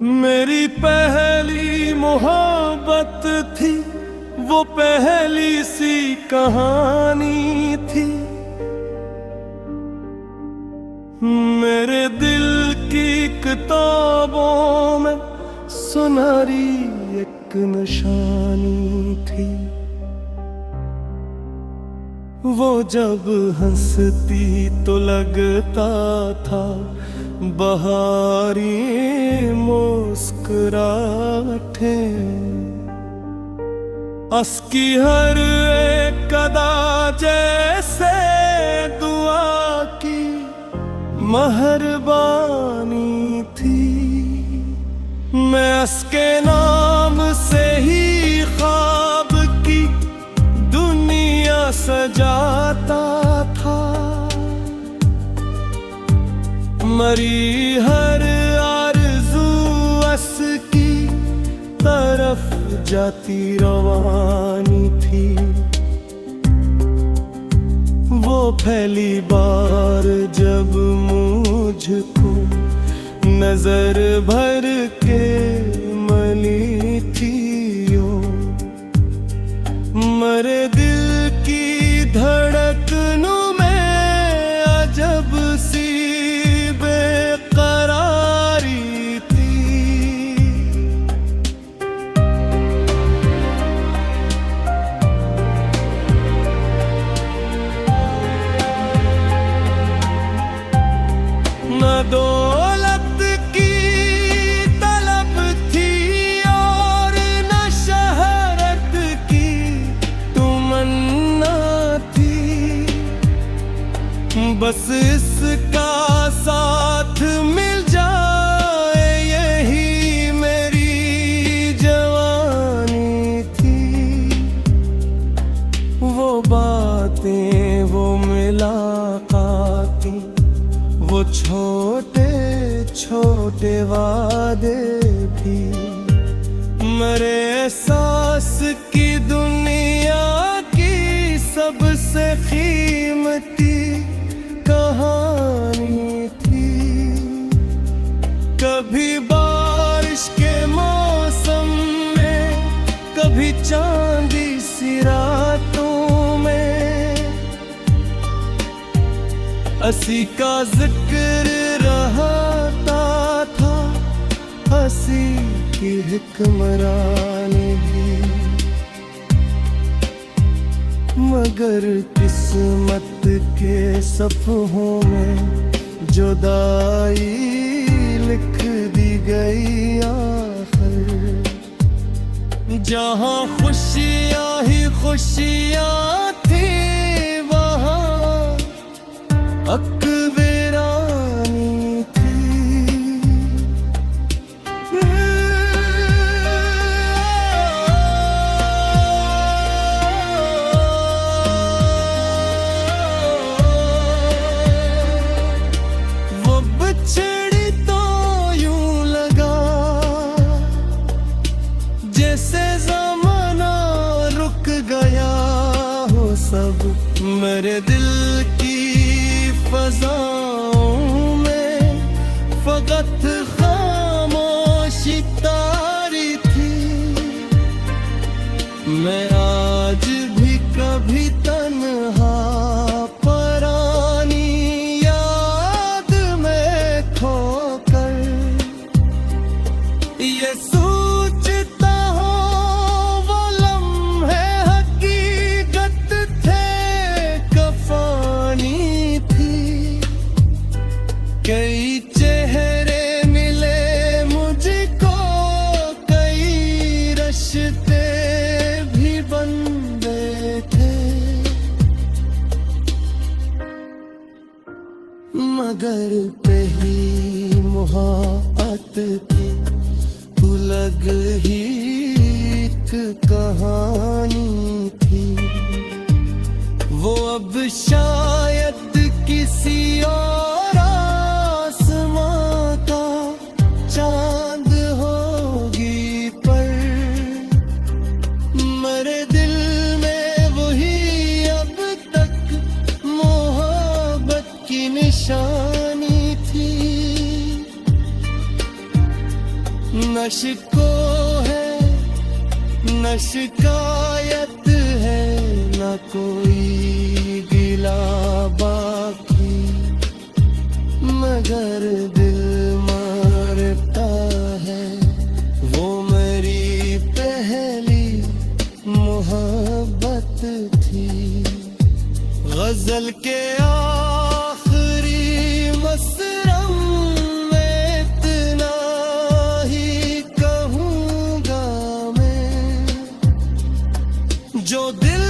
मेरी पहली मोहब्बत थी, वो पहली सी कहानी थी। मेरे दिल की किताबों में सुनहरी एक निशानी थी। वो जब हंसती तो लगता था बहारी मुस्कुराहटें। अस्की हर एक अदा जैसे दुआ की मेहरबानी थी। मैं उसके नाम से ही ख्वाब की दुनिया सजाता था। मरी हर आरज़ू उसकी तरफ जाती रवानी थी। वो पहली बार जब मुझको नजर भर के मिली थी, मेरे दिल की धड़कनों में अजब सी बेकरारी थी। न दौलत की तलब थी और न शहरत की तमन्ना थी। बस इसका साथ मिल जाए यही मेरी जवानी थी। वो बातें, वो मुलाकातें, वो छोटे छोटे वादे भी, मेरे एहसास की दुनिया की सबसे कीमती कहानी थी। कभी बारिश के मौसम में, कभी चांदी सी रातों में, हंसी का जिक्र रहता था, हंसी की हुक्मरानी भी। मगर किस्मत के सफ़हों में जुदाई लिख दी गई आखिर। जहाँ खुशियाँ ही खुशियाँ थी, वहाँ अकबरानी थी। वो बिछड़ी तो यूं लगा जैसे ज़माना रुक गया हो सब। मेरे दिल की फ़ज़ाओं में फ़क़त ख़ामोशी तारी थी। मैं आज भी कभी तन्हा परानी याद में खोकर ये सोचता हूँ, वो लम्हे हकीकत थे, कफानी थी। कई चेहरे मिले मुझको, कई रिश्ते भी बंधे थे। मगर पहली मुहाबत की अलग ही एक कहानी थी। वो अब शायद किसी और आसमां का चांद होगी, पर मेरे दिल में वही अब तक मोहब्बत की निशानी थी। न शिको है न शिकायत है, न कोई गिला बाकी, मगर दिल मारता है। वो मेरी पहली मोहब्बत थी। गजल के आखिरी मसरम में इतना ही कहूँगा मैं, जो दिल